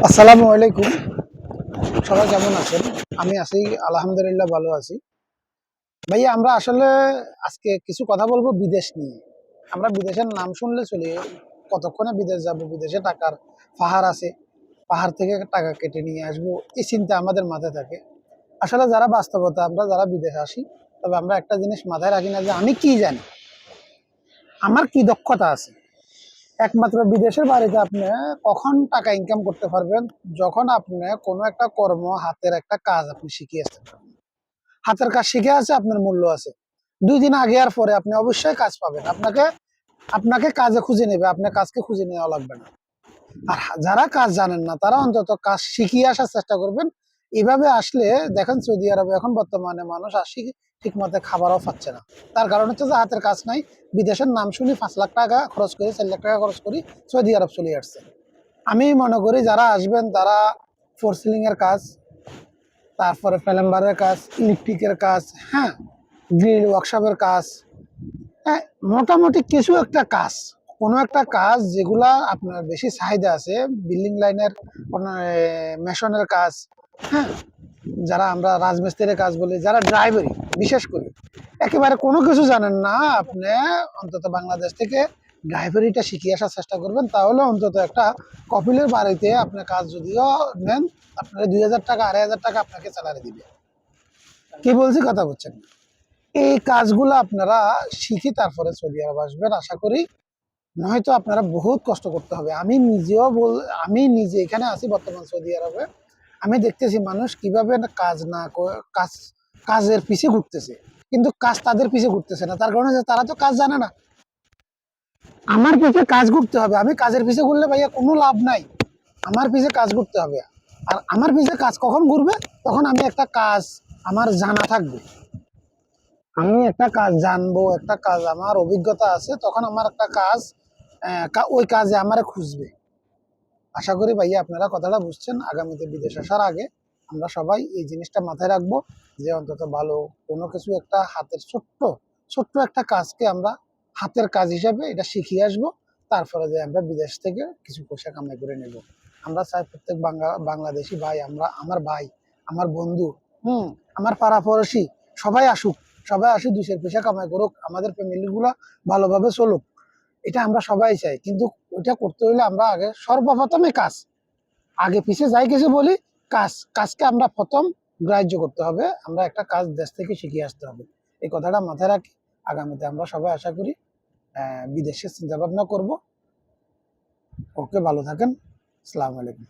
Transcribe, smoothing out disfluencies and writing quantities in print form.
আসসালামু আলাইকুম। সবাই কেমন আছেন? আমি আছি, আলহামদুলিল্লাহ ভালো আছি। ভাইয়া আমরা আসলে আজকে কিছু কথা বলবো বিদেশ নিয়ে। আমরা বিদেশের নাম শুনলে চলি কতক্ষণে বিদেশ যাব, বিদেশে টাকার পাহাড় আছে, পাহাড় থেকে টাকা কেটে নিয়ে আসবো, এই চিন্তা আমাদের মাথায় থাকে। আসলে যারা বাস্তবতা আমরা যারা বিদেশে আসি, তবে আমরা একটা জিনিস মাথায় রাখি না যে আমি কি জানি, আমার কি দক্ষতা আছে। একমাত্র বিদেশের বাড়িতে আপনি কখন টাকা ইনকাম করতে পারবেন, যখন আপনি কোনো একটা কর্ম, হাতের একটা কাজ আপনি শিখে আসতে পারবেন। হাতের কাজ শিখে আছে, আপনার মূল্য আছে। 2 দিন আগে আর পরে আপনি অবশ্যই কাজ পাবেন। আপনাকে আপনাকে কাজে খুঁজে নেবে, আপনার কাজকে খুঁজে নেওয়া লাগবে না। আর যারা কাজ জানেন না তারা অন্তত কাজ শিখিয়ে আসার চেষ্টা করবেন। এভাবে আসলে দেখেন সৌদি আরবে এখন বর্তমানে মানুষ আসি ঠিক মতো খাবারও পাচ্ছে না। তার কারণ হচ্ছে যে হাতের কাজ নাই। বিদেশের নাম শুনি 5 লাখ টাকা খরচ করি, 4 লাখ টাকা খরচ করি সৌদি আরব চলে আসছে। আমি মনে করি যারা আসবেন তারা ফোর সিলিং এর কাজ, তারপরে প্লাম্বারের কাজ, ইলেকট্রিকের কাজ, হ্যাঁ, গ্রিল ওয়ার্কশপের কাজ, হ্যাঁ, মোটামুটি কিছু একটা কাজ, কোনো একটা কাজ যেগুলা আপনার বেশি চাহিদা আছে, বিল্ডিং লাইনের মেশনের কাজ, হ্যাঁ, যারা আমরা রাজমিস্ত্রির কাজ বলি, যারা ড্রাইভারি বিশেষ করে একেবারে কোনো কিছু জানেন না আপনি, অন্তত বাংলাদেশ থেকে ড্রাইভারিটা শিখিয়ে আসার চেষ্টা করবেন। তাহলে অন্তত একটা কপিলের বাড়িতে আপনার কাজ যদিও নেন, আপনার 2,000 টাকা 2,500 টাকা আপনাকে স্যালারি দিবে। কি বলছি কথা বুঝছেন? এই কাজগুলো আপনারা শিখে তারপরে সৌদি আরব আসবেন আশা করি। নয়তো আপনারা বহুত কষ্ট করতে হবে। আমি নিজে এখানে আছি বর্তমান সৌদি আরবে। আমি দেখতেছি মানুষ কিভাবে না কাজ না কাজ কাজের পিছে ঘুরতেছে, কিন্তু কাজ তাদের পিছে ঘুরতেছে না। তার কারণে যে তারা তো কাজ জানে না। আমার পিছে কাজ ঘুরতে হবে। আমি কাজের পিছে ঘুরলে ভাইয়া কোনো লাভ নাই। আমার পিছে কাজ ঘুরতে হবে। আর আমার পিছে কাজ কখন ঘুরবে? তখন আমি একটা কাজ আমার জানা থাকবে, আমি একটা কাজ জানবো, একটা কাজ আমার অভিজ্ঞতা আছে, তখন আমার একটা কাজ ওই কাজে আমারে খুঁজবে। আশা করি ভাইয়া আপনারা কথাটা বুঝছেন। আগামীতে বিদেশ আসার আগে আমরা সবাই এই জিনিসটা মাথায় রাখবো যে অন্তত ভালো কোনো কিছু একটা হাতের ছোট্ট ছোট্ট একটা কাজকে আমরা হাতের কাজ হিসাবে এটা শিখিয়ে আসবো। তারপরে যে আমরা বিদেশ থেকে কিছু পয়সা কামাই করে নেব। আমরা চাই প্রত্যেক বাংলাদেশি ভাই, আমরা আমার ভাই, আমার বন্ধু, আমার পাড়াপড়শি সবাই আসুক, সবাই আসি 2 পয়সা কামাই করুক, আমাদের ফ্যামিলি গুলা ভালোভাবে চলুক। এটা আমরা সবাই চাই, কিন্তু ওইটা করতে হলে আমরা আগে সর্বপ্রথমে কাজ, আগে পিছে যাই কিছু বলি, কাজকে আমরা প্রথম গ্রাহ্য করতে হবে। আমরা একটা কাজ দেশ থেকে শিখে আসতে হবে। এই কথাটা মাথায় রাখি আগামীতে আমরা সবাই আশা করি বিদেশে চিন্তা ভাবনা করবো। ওকে, ভালো থাকেন। আসসালামু আলাইকুম।